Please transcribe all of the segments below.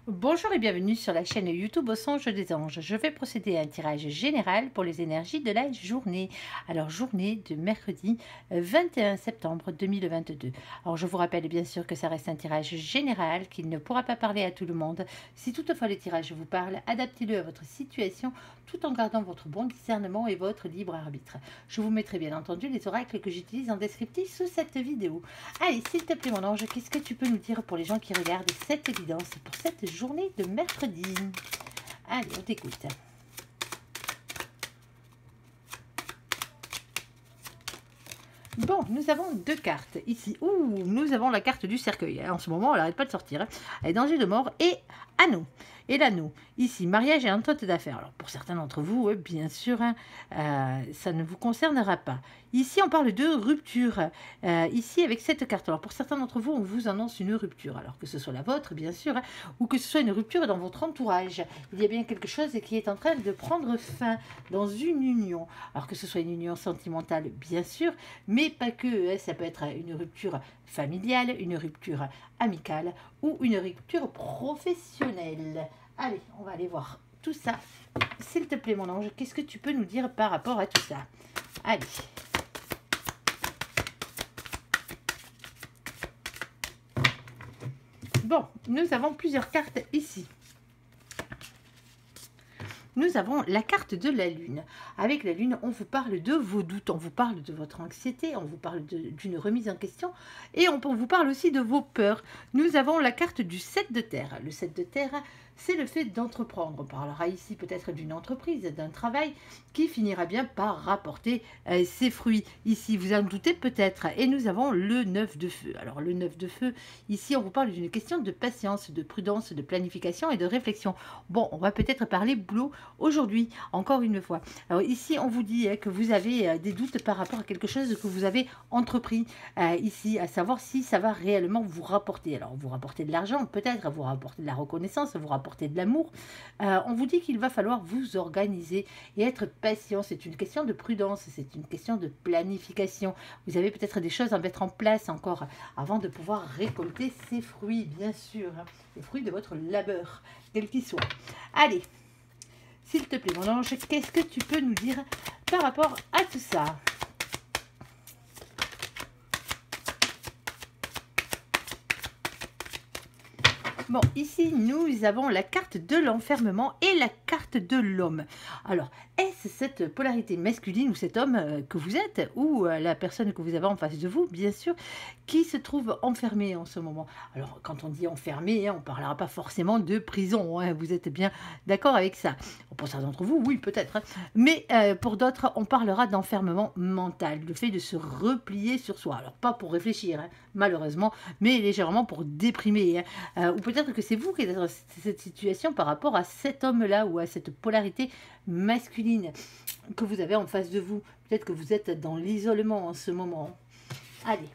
Bonjour et bienvenue sur la chaîne YouTube Au Songe des Anges. Je vais procéder à un tirage général pour les énergies de la journée. Alors, journée de mercredi 21 septembre 2022. Alors, je vous rappelle bien sûr que ça reste un tirage général, qu'il ne pourra pas parler à tout le monde. Si toutefois le tirage vous parle, adaptez-le à votre situation tout en gardant votre bon discernement et votre libre arbitre. Je vous mettrai bien entendu les oracles que j'utilise en descriptif sous cette vidéo. Allez, s'il te plaît mon ange, qu'est-ce que tu peux nous dire pour les gens qui regardent cette évidence pour cette journée de mercredi? Allez, on t'écoute. Bon, nous avons deux cartes ici. Ouh, nous avons la carte du cercueil. En ce moment, elle n'arrête pas de sortir. Elle est danger de mort et anneau. Et l'anneau, ici, mariage et entente d'affaires. Alors, pour certains d'entre vous, bien sûr, ça ne vous concernera pas. Ici, on parle de rupture. Ici, avec cette carte. Alors, pour certains d'entre vous, on vous annonce une rupture. Alors, que ce soit la vôtre, bien sûr, ou que ce soit une rupture dans votre entourage. Il y a bien quelque chose qui est en train de prendre fin dans une union. Alors, que ce soit une union sentimentale, bien sûr, mais pas que. Ça peut être une rupture familiale, une rupture amicale ou une rupture professionnelle. Allez, on va aller voir tout ça. S'il te plaît, mon ange, qu'est-ce que tu peux nous dire par rapport à tout ça? Allez. Bon, nous avons plusieurs cartes ici. Nous avons la carte de la lune. Avec la lune, on vous parle de vos doutes, on vous parle de votre anxiété, on vous parle d'une remise en question et on vous parle aussi de vos peurs. Nous avons la carte du 7 de terre. Le 7 de terre, c'est le fait d'entreprendre. On parlera ici peut-être d'une entreprise, d'un travail qui finira bien par rapporter ses fruits. Ici, vous en doutez peut-être. Et nous avons le 9 de feu. Alors, le 9 de feu, ici, on vous parle d'une question de patience, de prudence, de planification et de réflexion. Bon, on va peut-être parler boulot aujourd'hui, encore une fois. Alors, ici, on vous dit que vous avez des doutes par rapport à quelque chose que vous avez entrepris ici, à savoir si ça va réellement vous rapporter. Alors, vous rapporter de l'argent, peut-être, vous rapporter de la reconnaissance, vous rapporter de l'amour. On vous dit qu'il va falloir vous organiser et être patient. C'est une question de prudence, c'est une question de planification. Vous avez peut-être des choses à mettre en place encore avant de pouvoir récolter ces fruits, bien sûr, les fruits de votre labeur, quel qu'il soit. Allez, s'il te plaît, mon ange, qu'est-ce que tu peux nous dire par rapport à tout ça? Bon, ici, nous avons la carte de l'enfermement et la carte de l'homme. Alors, est-ce cette polarité masculine ou cet homme que vous êtes, ou la personne que vous avez en face de vous, bien sûr, qui se trouve enfermé en ce moment? Alors, quand on dit enfermé, on ne parlera pas forcément de prison, vous êtes bien d'accord avec ça? Pour certains d'entre vous, oui, peut-être. Mais pour d'autres, on parlera d'enfermement mental, le fait de se replier sur soi. Alors, pas pour réfléchir, malheureusement, mais légèrement pour déprimer. Ou peut-être que c'est vous qui êtes dans cette situation par rapport à cet homme-là ou à cette polarité masculine que vous avez en face de vous. Peut-être que vous êtes dans l'isolement en ce moment. Allez,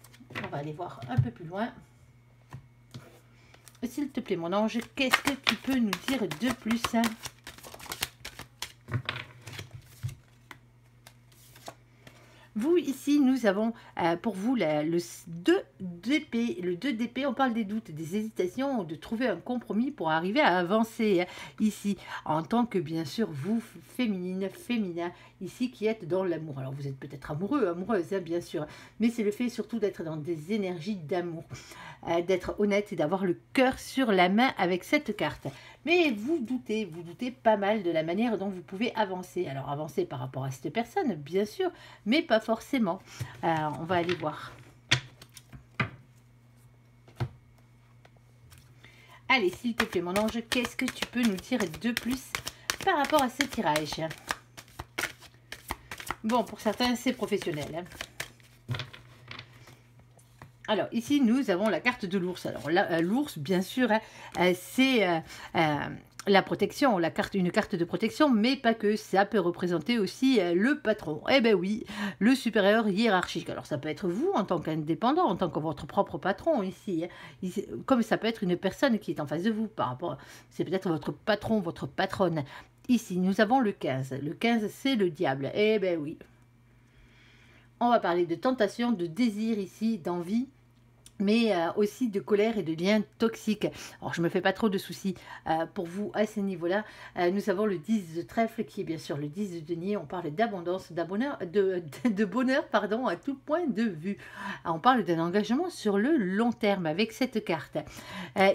on va aller voir un peu plus loin. S'il te plaît, mon ange, qu'est-ce que tu peux nous dire de plus? Vous, ici, nous avons pour vous le 2 d'épée. Le 2 d'épée, on parle des doutes, des hésitations, de trouver un compromis pour arriver à avancer ici. En tant que, bien sûr, vous, féminine, féminin, ici, qui êtes dans l'amour. Alors, vous êtes peut-être amoureux, amoureuse, bien sûr. Mais c'est le fait surtout d'être dans des énergies d'amour. D'être honnête et d'avoir le cœur sur la main avec cette carte. Mais vous doutez pas mal de la manière dont vous pouvez avancer. Alors, avancer par rapport à cette personne, bien sûr, mais pas forcément. On va aller voir. Allez, s'il te plaît, mon ange, qu'est-ce que tu peux nous dire de plus par rapport à ce tirage? Bon, pour certains, c'est professionnel. Alors, ici, nous avons la carte de l'ours. Alors, l'ours, bien sûr, c'est la protection, une carte de protection, mais pas que. Ça peut représenter aussi le patron. Eh bien oui, le supérieur hiérarchique. Alors, ça peut être vous, en tant qu'indépendant, en tant que votre propre patron, ici. Comme ça peut être une personne qui est en face de vous, par rapport... C'est peut-être votre patron, votre patronne. Ici, nous avons le 15. Le 15, c'est le diable. Eh bien oui. On va parler de tentation, de désir ici, d'envie. mais aussi de colère et de liens toxiques. Alors, je ne me fais pas trop de soucis pour vous à ce niveau-là. Nous avons le 10 de trèfle qui est bien sûr le 10 de denier. On parle d'abondance, de bonheur, pardon, à tout point de vue. On parle d'un engagement sur le long terme avec cette carte.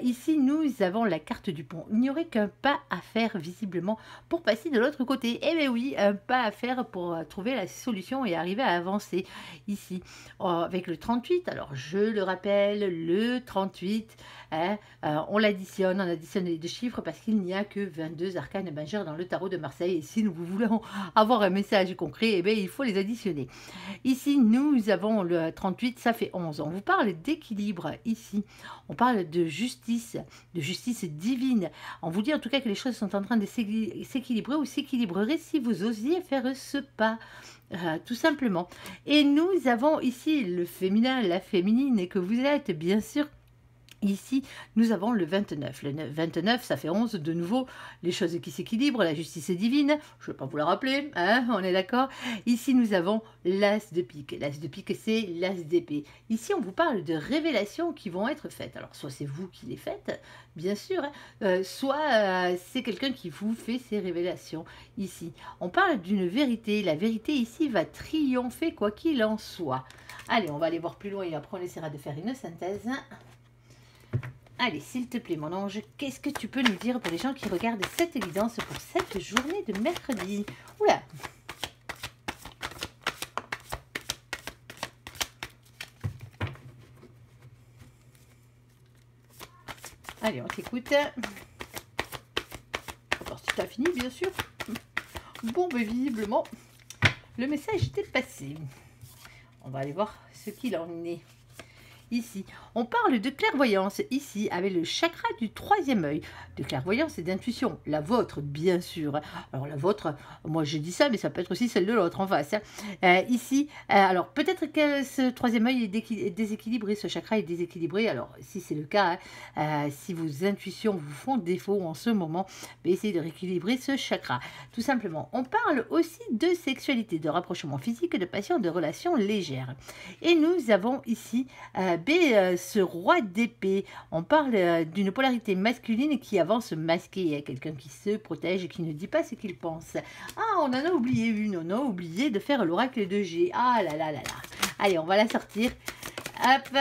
Ici, nous avons la carte du pont. Il n'y aurait qu'un pas à faire visiblement pour passer de l'autre côté. Eh bien oui, un pas à faire pour trouver la solution et arriver à avancer ici. Avec le 38, alors je le rappelle, le 38, hein, on l'additionne, on additionne les deux chiffres parce qu'il n'y a que 22 arcanes majeures dans le tarot de Marseille. Et si nous voulons avoir un message concret, eh bien, il faut les additionner. Ici, nous avons le 38, ça fait 11. On vous parle d'équilibre ici. On parle de justice divine. On vous dit en tout cas que les choses sont en train de s'équilibrer ou s'équilibreraient si vous osiez faire ce pas. Tout simplement. Et nous avons ici le féminin, la féminine, et que vous êtes bien sûr. Ici, nous avons le 29. Le 29, ça fait 11. De nouveau, les choses qui s'équilibrent, la justice est divine. Je ne vais pas vous la rappeler, hein, on est d'accord. Ici, nous avons l'as de pique. L'as de pique, c'est l'as d'épée. Ici, on vous parle de révélations qui vont être faites. Alors, soit c'est vous qui les faites, bien sûr, hein, soit c'est quelqu'un qui vous fait ces révélations. Ici, on parle d'une vérité. La vérité, ici, va triompher quoi qu'il en soit. Allez, on va aller voir plus loin et après, on essaiera de faire une synthèse. Allez, s'il te plaît, mon ange, qu'est-ce que tu peux nous dire pour les gens qui regardent cette évidence pour cette journée de mercredi? Oula! Allez, on t'écoute. Alors, si tu as fini, bien sûr. Bon, mais visiblement, le message était passé. On va aller voir ce qu'il en est. Ici, on parle de clairvoyance, ici, avec le chakra du troisième œil, de clairvoyance et d'intuition, la vôtre, bien sûr. Alors, la vôtre, moi je dis ça, mais ça peut être aussi celle de l'autre en face. Ici, alors peut-être que ce troisième œil est déséquilibré, ce chakra est déséquilibré. Alors, si c'est le cas, si vos intuitions vous font défaut en ce moment, essayez de rééquilibrer ce chakra. Tout simplement, on parle aussi de sexualité, de rapprochement physique, de passion, de relations légères. Et nous avons ici ce roi d'épée, on parle d'une polarité masculine qui avance masquée. Il y a quelqu'un qui se protège et qui ne dit pas ce qu'il pense. Ah, on en a oublié une, on a oublié de faire l'oracle de G. Ah là là là là. Allez, on va la sortir. Hop.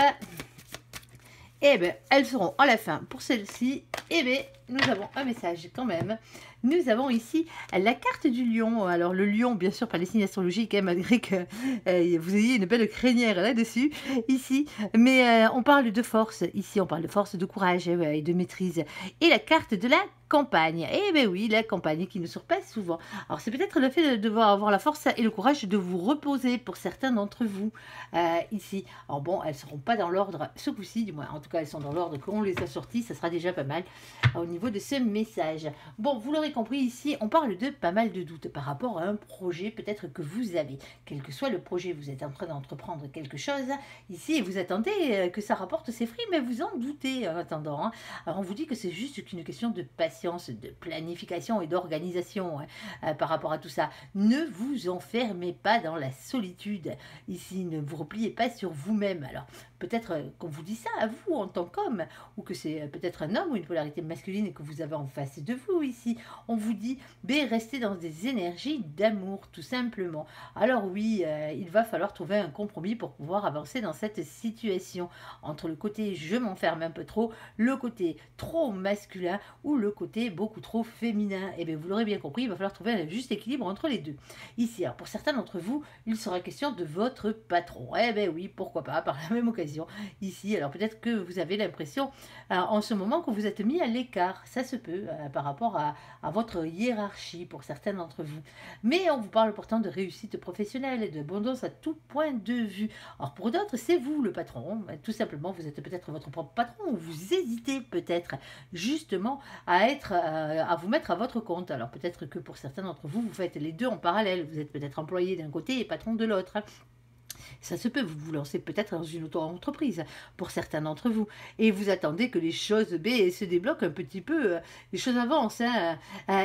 Eh bien, elles seront à la fin pour celle-ci. Eh bien, nous avons un message quand même. Nous avons ici la carte du lion. Alors, le lion, bien sûr, par les signes astrologiques, hein, malgré que vous ayez une belle crinière là-dessus, ici. Mais on parle de force. Ici, on parle de force, de courage et de maîtrise. Et la carte de la campagne. Eh bien oui, la campagne qui ne sort pas souvent. Alors, c'est peut-être le fait de devoir avoir la force et le courage de vous reposer pour certains d'entre vous ici. Alors bon, elles ne seront pas dans l'ordre ce coup-ci, du moins. En tout cas, elles sont dans l'ordre qu'on les a sorties. Ça sera déjà pas mal au niveau de ce message. Bon, vous l'aurez compris, ici, on parle de pas mal de doutes par rapport à un projet peut-être que vous avez. Quel que soit le projet, vous êtes en train d'entreprendre quelque chose ici et vous attendez que ça rapporte ses fruits, mais vous en doutez en attendant. Hein. Alors, on vous dit que c'est juste qu'une question de patience, de planification et d'organisation par rapport à tout ça. Ne vous enfermez pas dans la solitude. Ici, ne vous repliez pas sur vous-même. Alors, peut-être qu'on vous dit ça à vous en tant qu'homme, ou que c'est peut-être un homme ou une polarité masculine que vous avez en face de vous ici. On vous dit, restez dans des énergies d'amour, tout simplement. Alors oui, il va falloir trouver un compromis pour pouvoir avancer dans cette situation. Entre le côté je m'enferme un peu trop, le côté trop masculin ou le côté beaucoup trop féminin. Et bien vous l'aurez bien compris, il va falloir trouver un juste équilibre entre les deux. Ici, alors pour certains d'entre vous, il sera question de votre patron. Eh bien oui, pourquoi pas, par la même occasion. Ici, alors peut-être que vous avez l'impression en ce moment que vous êtes mis à l'écart. Ça se peut par rapport à votre hiérarchie pour certains d'entre vous. Mais on vous parle pourtant de réussite professionnelle et d'abondance à tout point de vue. Alors pour d'autres, c'est vous le patron. Tout simplement, vous êtes peut-être votre propre patron ou vous hésitez peut-être justement à vous mettre à votre compte. Alors peut-être que pour certains d'entre vous, vous faites les deux en parallèle. Vous êtes peut-être employé d'un côté et patron de l'autre. Ça se peut, vous vous lancez peut-être dans une auto-entreprise pour certains d'entre vous et vous attendez que les choses se débloquent un petit peu, les choses avancent hein,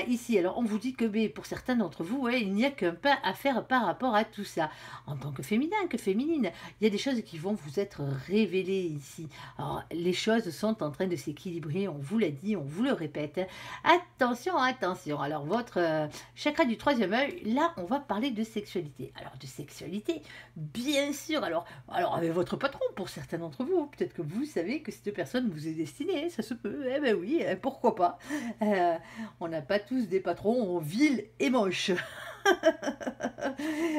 ici. Alors on vous dit que pour certains d'entre vous, ouais, il n'y a qu'un pas à faire par rapport à tout ça. En tant que féminin, que féminine, il y a des choses qui vont vous être révélées ici. Alors les choses sont en train de s'équilibrer, on vous l'a dit, on vous le répète. Attention, attention. Alors votre chakra du troisième œil, là on va parler de sexualité. Alors de sexualité, bien sûr. Alors avec votre patron, pour certains d'entre vous, peut-être que vous savez que cette personne vous est destinée, ça se peut. Eh ben oui, pourquoi pas. On n'a pas tous des patrons vils et moches.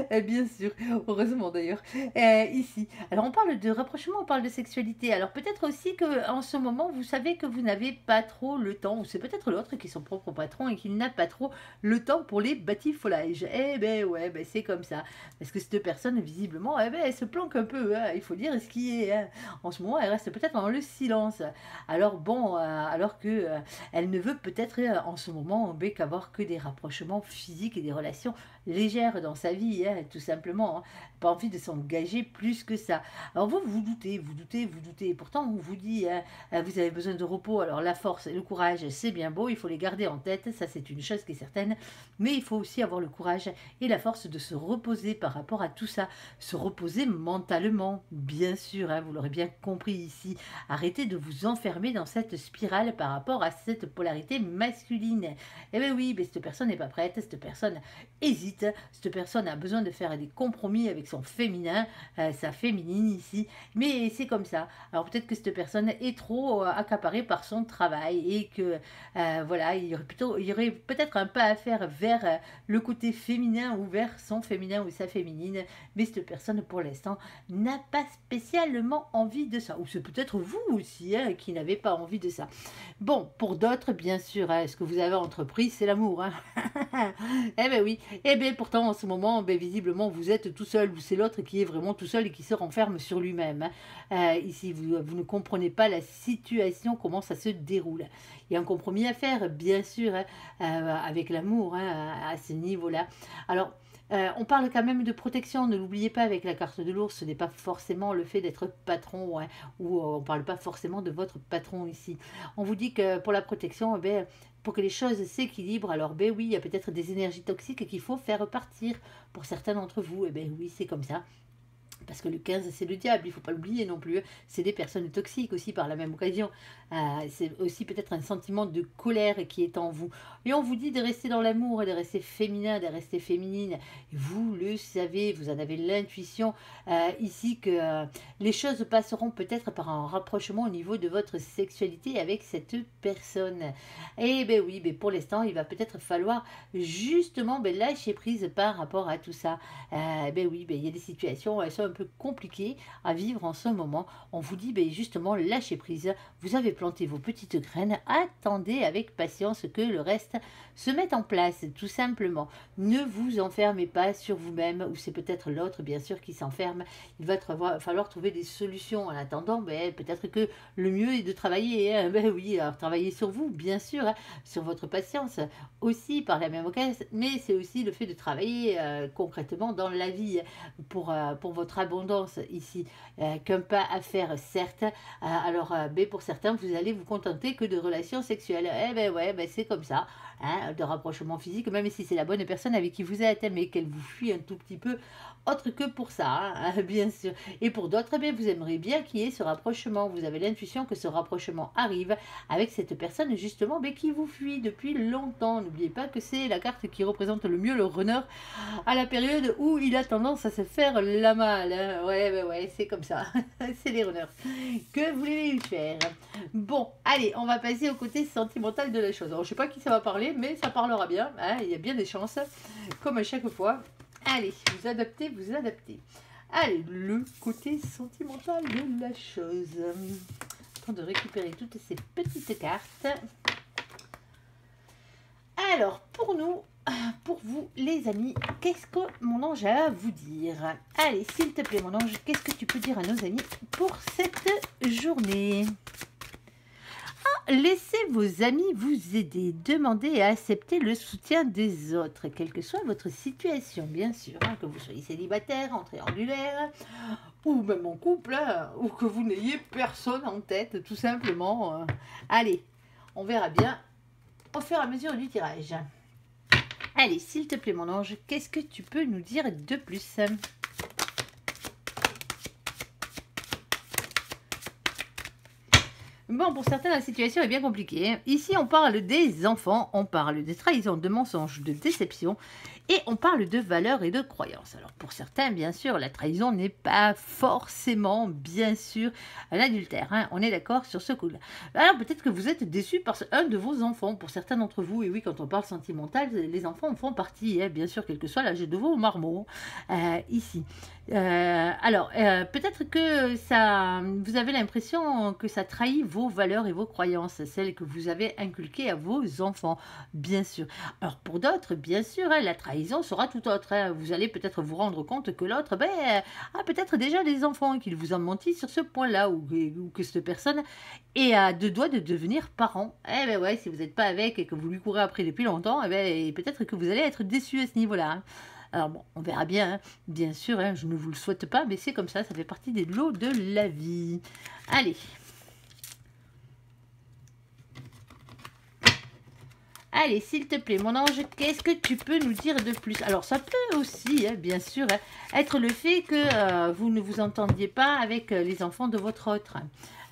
Bien sûr, heureusement d'ailleurs, ici. Alors on parle de rapprochement, on parle de sexualité. Alors peut-être aussi que en ce moment, vous savez que vous n'avez pas trop le temps, ou c'est peut-être l'autre qui est son propre patron et qui n'a pas trop le temps pour les batifolages. Eh ben ouais, ben c'est comme ça. Parce que cette personne, visiblement, eh ben, elle se planque un peu, hein, il faut dire ce qui est. Hein. En ce moment, elle reste peut-être dans le silence. Alors bon, alors que elle ne veut peut-être en ce moment qu'avoir que des rapprochements physiques et des relations légères dans sa vie, hein, tout simplement. Hein. Pas envie de s'engager plus que ça. Alors vous doutez, vous doutez, vous doutez. Pourtant, on vous dit, hein, vous avez besoin de repos. Alors la force et le courage, c'est bien beau, il faut les garder en tête, ça c'est une chose qui est certaine. Mais il faut aussi avoir le courage et la force de se reposer par rapport à tout ça. Se reposer mentalement, bien sûr, hein, vous l'aurez bien compris ici. Arrêtez de vous enfermer dans cette spirale par rapport à cette polarité masculine. Eh bien oui, mais cette personne n'est pas prête, cette personne hésite, cette personne a besoin de faire des compromis avec son féminin, sa féminine ici, mais c'est comme ça. Alors peut-être que cette personne est trop accaparée par son travail et que voilà, il y aurait peut-être un pas à faire vers le côté féminin ou vers son féminin ou sa féminine, mais cette personne pour l'instant n'a pas spécialement envie de ça, ou c'est peut-être vous aussi hein, qui n'avez pas envie de ça. Bon, pour d'autres, bien sûr, hein, ce que vous avez entrepris, c'est l'amour. Hein. Eh bien oui, eh bien pourtant en ce moment, visiblement, vous êtes tout seul, ou c'est l'autre qui est vraiment tout seul et qui se renferme sur lui-même. Hein. Ici, vous ne comprenez pas la situation, comment ça se déroule. Il y a un compromis à faire, bien sûr, hein, avec l'amour, hein, à ce niveau-là. Alors, on parle quand même de protection, ne l'oubliez pas avec la carte de l'ours, ce n'est pas forcément le fait d'être patron, hein, ou on ne parle pas forcément de votre patron ici. On vous dit que pour la protection, pour que les choses s'équilibrent, alors oui, il y a peut-être des énergies toxiques qu'il faut faire partir pour certains d'entre vous, oui, c'est comme ça. Parce que le 15, c'est le diable, il ne faut pas l'oublier non plus. C'est des personnes toxiques aussi par la même occasion. C'est aussi peut-être un sentiment de colère qui est en vous. Et on vous dit de rester dans l'amour, de rester féminin, de rester féminine. Et vous le savez, vous en avez l'intuition ici que les choses passeront peut-être par un rapprochement au niveau de votre sexualité avec cette personne. Et oui, pour l'instant, il va peut-être falloir justement lâcher prise par rapport à tout ça. Oui, il y a des situations, elles sont un peu compliquées à vivre en ce moment. On vous dit justement lâchez prise. Vous avez planté vos petites graines. Attendez avec patience que le reste se mette en place, tout simplement. Ne vous enfermez pas sur vous-même, ou c'est peut-être l'autre, bien sûr, qui s'enferme. Il va falloir trouver des solutions. En attendant, peut-être que le mieux est de travailler. Hein. Oui, alors travailler sur vous, bien sûr, hein, sur votre patience aussi par la même occasion, mais c'est aussi le fait de travailler concrètement dans la vie pour votre abondance ici. Qu'un pas à faire, certes. Alors, pour certains, vous allez vous contenter que de relations sexuelles. C'est comme ça. Hein, de rapprochement physique, même si c'est la bonne personne avec qui vous êtes, mais qu'elle vous fuit un tout petit peu, autre que pour ça, hein, bien sûr. Et pour d'autres, vous aimeriez bien qu'il y ait ce rapprochement. Vous avez l'intuition que ce rapprochement arrive avec cette personne, justement, qui vous fuit depuis longtemps. N'oubliez pas que c'est la carte qui représente le mieux le runner à la période où il a tendance à se faire la malle. Hein. Ouais, c'est comme ça. C'est les runners. Que voulez-vous faire? Bon, allez, on va passer au côté sentimental de la chose. Alors, je ne sais pas qui ça va parler, mais ça parlera bien. Hein, il y a bien des chances, comme à chaque fois. Allez, vous adaptez, vous adaptez. Allez, le côté sentimental de la chose. Temps de récupérer toutes ces petites cartes. Alors, pour vous, les amis, qu'est-ce que mon ange a à vous dire? Allez, s'il te plaît, mon ange, qu'est-ce que tu peux dire à nos amis pour cette journée? laissez vos amis vous aider, demandez et acceptez le soutien des autres, quelle que soit votre situation, bien sûr, hein, que vous soyez célibataire, en triangulaire, ou même en couple, hein, ou que vous n'ayez personne en tête, tout simplement. Allez, on verra bien au fur et à mesure du tirage. Allez, s'il te plaît, mon ange, qu'est-ce que tu peux nous dire de plus ? Bon, pour certains, la situation est bien compliquée. Ici, on parle des enfants, on parle de trahison, de mensonges, de déception, et on parle de valeurs et de croyances. Alors, pour certains, bien sûr, la trahison n'est pas forcément, bien sûr, un adultère. Hein. On est d'accord sur ce coup-là. Alors, peut-être que vous êtes déçu par un de vos enfants. Pour certains d'entre vous, et oui, quand on parle sentimental, les enfants en font partie, hein, bien sûr, quel que soit l'âge de vos marmots, ici. Peut-être que ça, vous avez l'impression que ça trahit vos valeurs et vos croyances, celles que vous avez inculquées à vos enfants, bien sûr. Alors pour d'autres, bien sûr, hein, la trahison sera tout autre. Hein. Vous allez peut-être vous rendre compte que l'autre a peut-être déjà des enfants, qu'il vous a menti sur ce point-là, ou que cette personne est à deux doigts de devenir parent. Eh ben ouais, si vous n'êtes pas avec et que vous lui courez après depuis longtemps, peut-être que vous allez être déçu à ce niveau-là. Hein. Alors bon, on verra bien, hein. Bien sûr, hein, je ne vous le souhaite pas, mais c'est comme ça fait partie des lots de la vie. Allez. Allez, s'il te plaît, mon ange, qu'est-ce que tu peux nous dire de plus? Alors, ça peut aussi, hein, bien sûr, hein, être le fait que vous ne vous entendiez pas avec les enfants de votre autre.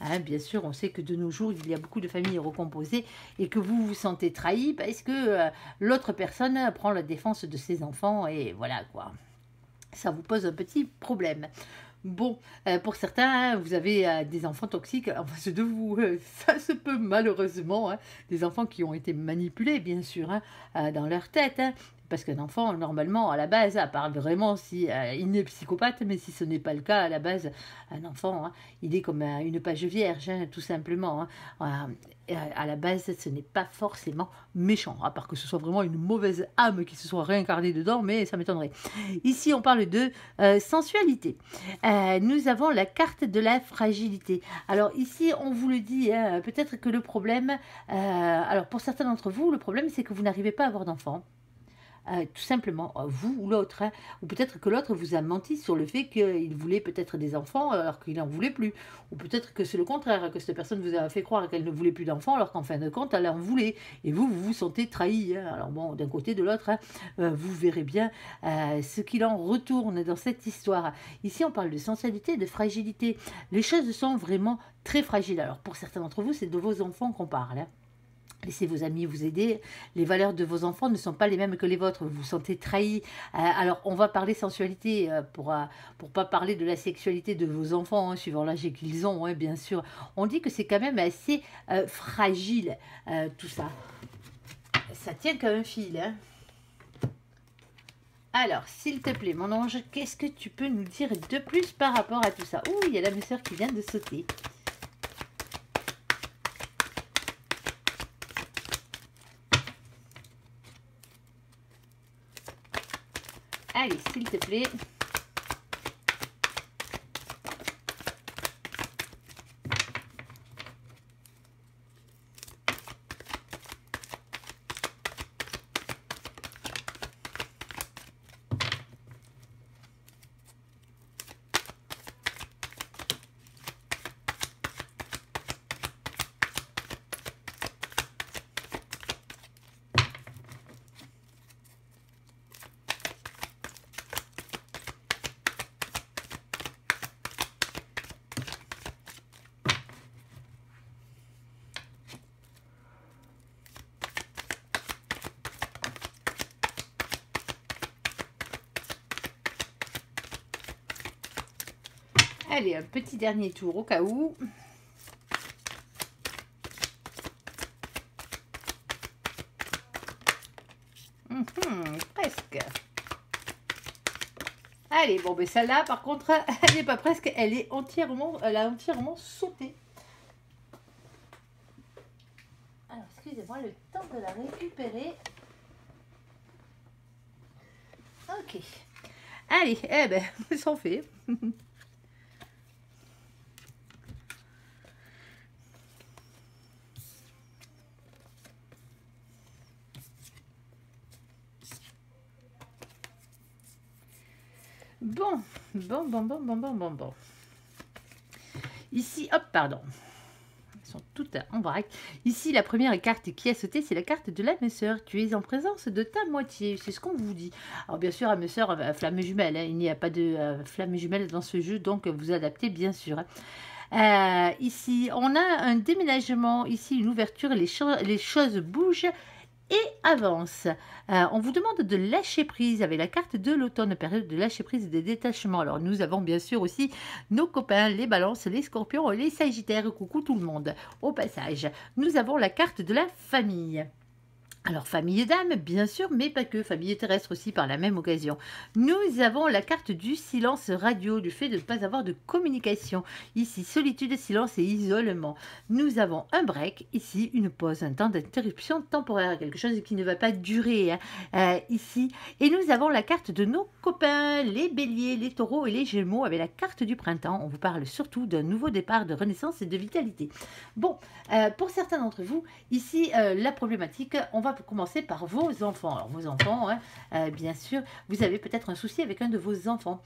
Hein, bien sûr, on sait que de nos jours, il y a beaucoup de familles recomposées et que vous vous sentez trahi parce que l'autre personne prend la défense de ses enfants et voilà quoi. Ça vous pose un petit problème. Bon, pour certains, hein, vous avez des enfants toxiques en face de vous. Ça se peut malheureusement. Hein, des enfants qui ont été manipulés, bien sûr, hein, dans leur tête. Hein, parce qu'un enfant, normalement, à la base, à part vraiment si il est psychopathe, mais si ce n'est pas le cas, à la base, un enfant, hein, il est comme une page vierge, hein, tout simplement. Hein. À la base, ce n'est pas forcément méchant, à part que ce soit vraiment une mauvaise âme qui se soit réincarnée dedans, mais ça m'étonnerait. Ici, on parle de sensualité. Nous avons la carte de la fragilité. Alors ici, on vous le dit, hein, peut-être que le problème, alors pour certains d'entre vous, le problème c'est que vous n'arrivez pas à avoir d'enfants. Tout simplement, vous ou l'autre, hein. Ou peut-être que l'autre vous a menti sur le fait qu'il voulait peut-être des enfants alors qu'il n'en voulait plus. Ou peut-être que c'est le contraire, que cette personne vous a fait croire qu'elle ne voulait plus d'enfants alors qu'en fin de compte, elle en voulait. Et vous, vous vous sentez trahi. Hein. Alors bon, d'un côté, de l'autre, hein, vous verrez bien ce qu'il en retourne dans cette histoire. Ici, on parle de sensualité, de fragilité. Les choses sont vraiment très fragiles. Alors pour certains d'entre vous, c'est de vos enfants qu'on parle. Hein. Laissez vos amis vous aider. Les valeurs de vos enfants ne sont pas les mêmes que les vôtres. Vous vous sentez trahi. Alors, on va parler sensualité pour pas parler de la sexualité de vos enfants, hein, suivant l'âge qu'ils ont, hein, bien sûr. On dit que c'est quand même assez fragile, tout ça. Ça tient comme un fil, hein. Alors, s'il te plaît, mon ange, qu'est-ce que tu peux nous dire de plus par rapport à tout ça? Ouh, il y a l'âme sœur qui vient de sauter. Allez, s'il te plaît. Allez, un petit dernier tour au cas où. Presque. Allez, bon, mais celle-là, par contre, elle n'est pas presque, elle a entièrement sauté. Alors, excusez-moi, le temps de la récupérer. Ok. Allez, eh ben, s'en fait. Bon, bon. Ici, hop, pardon. Elles sont toutes en vrac. Ici, la première carte qui a sauté, c'est la carte de l'âme sœur. Tu es en présence de ta moitié. C'est ce qu'on vous dit. Alors, bien sûr, âme sœur, flamme jumelle. Hein. Il n'y a pas de flamme jumelle dans ce jeu, donc vous adaptez, bien sûr. Ici, on a un déménagement. Ici, une ouverture. Les choses bougent et avance. On vous demande de lâcher prise avec la carte de l'automne, période de lâcher prise et de détachement. Alors nous avons bien sûr aussi nos copains, les balances, les scorpions, les sagittaires. Coucou tout le monde. Au passage, nous avons la carte de la famille. Alors, famille d'âme, bien sûr, mais pas que, famille terrestre aussi par la même occasion. Nous avons la carte du silence radio, du fait de ne pas avoir de communication. Ici, solitude, silence et isolement. Nous avons un break, ici, une pause, un temps d'interruption temporaire, quelque chose qui ne va pas durer, hein, ici. Et nous avons la carte de nos copains, les béliers, les taureaux et les gémeaux, avec la carte du printemps. On vous parle surtout d'un nouveau départ, de renaissance et de vitalité. Bon, pour certains d'entre vous, ici, la problématique, on va commencer par vos enfants. Alors, vos enfants, hein, bien sûr, vous avez peut-être un souci avec un de vos enfants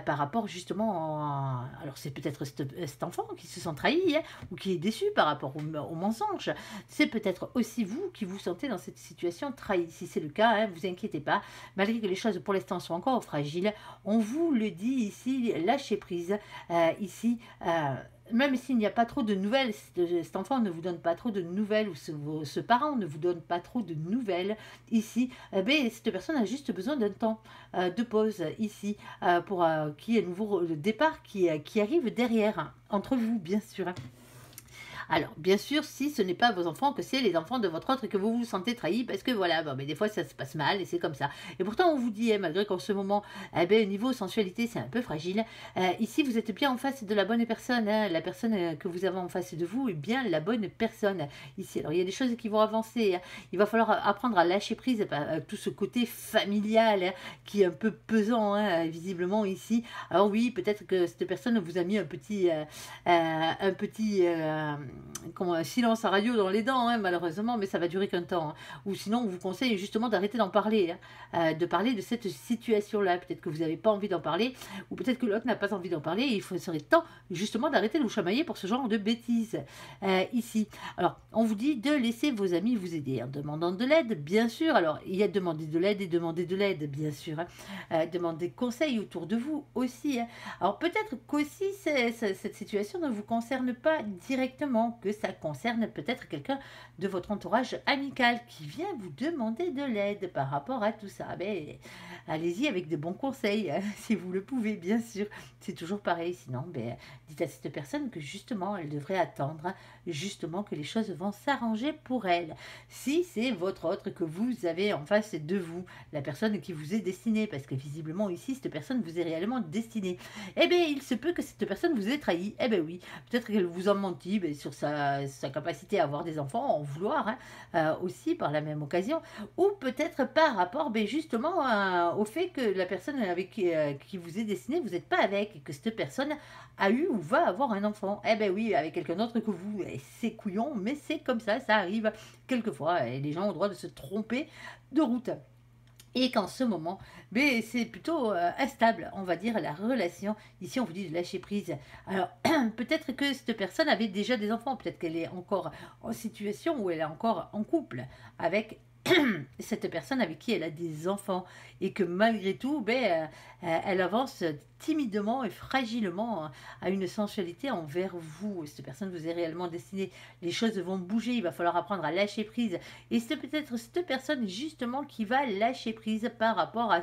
par rapport justement alors, c'est peut-être cet enfant qui se sent trahi hein, ou qui est déçu par rapport au mensonge. C'est peut-être aussi vous qui vous sentez dans cette situation trahi. Si c'est le cas, hein, vous inquiétez pas. Malgré que les choses pour l'instant sont encore fragiles, on vous le dit ici, lâchez prise. Ici, même s'il n'y a pas trop de nouvelles, cet enfant ne vous donne pas trop de nouvelles, ou ce parent ne vous donne pas trop de nouvelles, ici, cette personne a juste besoin d'un temps de pause, ici, pour qu'il y ait un nouveau départ qui arrive derrière, hein, entre vous, bien sûr. Alors, bien sûr, si ce n'est pas vos enfants, que c'est les enfants de votre autre que vous vous sentez trahi, parce que voilà, bon, mais des fois ça se passe mal et c'est comme ça. Et pourtant, on vous dit, hein, malgré qu'en ce moment, au niveau sensualité, c'est un peu fragile, ici vous êtes bien en face de la bonne personne, hein, la personne que vous avez en face de vous est bien la bonne personne ici. Alors, il y a des choses qui vont avancer, hein. Il va falloir apprendre à lâcher prise tout ce côté familial hein, qui est un peu pesant, hein, visiblement ici. Alors oui, peut-être que cette personne vous a mis un petit comme un silence à radio dans les dents, hein, malheureusement, mais ça va durer qu'un temps. Hein. Ou sinon, on vous conseille justement d'arrêter d'en parler, hein, de parler de cette situation-là. Peut-être que vous n'avez pas envie d'en parler, ou peut-être que l'autre n'a pas envie d'en parler, et serait temps justement d'arrêter de vous chamailler pour ce genre de bêtises ici. Alors, on vous dit de laisser vos amis vous aider en demandant de l'aide, bien sûr. Alors, il y a demander de l'aide et demander de l'aide, bien sûr. Hein. Demander conseil autour de vous aussi. Hein. Alors, peut-être qu'aussi cette situation ne vous concerne pas directement, que ça concerne peut-être quelqu'un de votre entourage amical qui vient vous demander de l'aide par rapport à tout ça. Ben, allez-y avec de bons conseils, hein, si vous le pouvez, bien sûr. C'est toujours pareil. Sinon, ben, dites à cette personne que justement, elle devrait attendre, hein, justement, que les choses vont s'arranger pour elle. Si c'est votre autre que vous avez en face de vous, la personne qui vous est destinée, parce que visiblement ici, cette personne vous est réellement destinée, eh bien, il se peut que cette personne vous ait trahi. Eh bien oui, peut-être qu'elle vous a menti sur sa capacité à avoir des enfants, en vouloir hein, aussi par la même occasion, ou peut-être par rapport justement au fait que la personne avec qui vous est destinée, vous n'êtes pas avec, et que cette personne a eu ou va avoir un enfant. Eh bien oui, avec quelqu'un d'autre que vous. C'est couillon, mais c'est comme ça arrive quelquefois, et les gens ont le droit de se tromper de route. Et qu'en ce moment, c'est plutôt instable, on va dire, la relation. Ici, on vous dit de lâcher prise. Alors, peut-être que cette personne avait déjà des enfants. Peut-être qu'elle est encore en situation où elle est encore en couple avec cette personne avec qui elle a des enfants. Et que malgré tout, elle avance timidement et fragilement à une sensualité envers vous. Cette personne vous est réellement destinée. Les choses vont bouger. Il va falloir apprendre à lâcher prise. Et c'est peut-être cette personne justement qui va lâcher prise par rapport à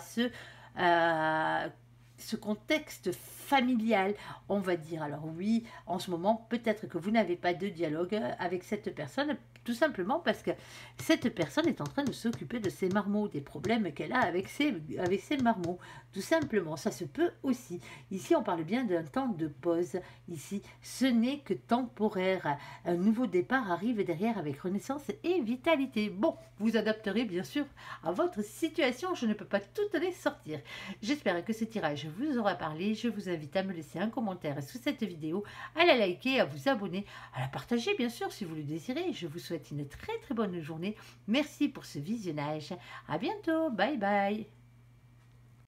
ce contexte familial, on va dire. Alors oui, en ce moment, peut-être que vous n'avez pas de dialogue avec cette personne, tout simplement parce que cette personne est en train de s'occuper de ses marmots, des problèmes qu'elle a avec ses marmots. Tout simplement, ça se peut aussi. Ici, on parle bien d'un temps de pause. Ici, ce n'est que temporaire. Un nouveau départ arrive derrière avec renaissance et vitalité. Bon, vous adapterez bien sûr à votre situation. Je ne peux pas toutes les sortir. J'espère que ce tirage vous aura parlé. Je vous invite à me laisser un commentaire sous cette vidéo, à la liker, à vous abonner, à la partager bien sûr si vous le désirez. Je vous souhaite une très très bonne journée. Merci pour ce visionnage. À bientôt. Bye bye.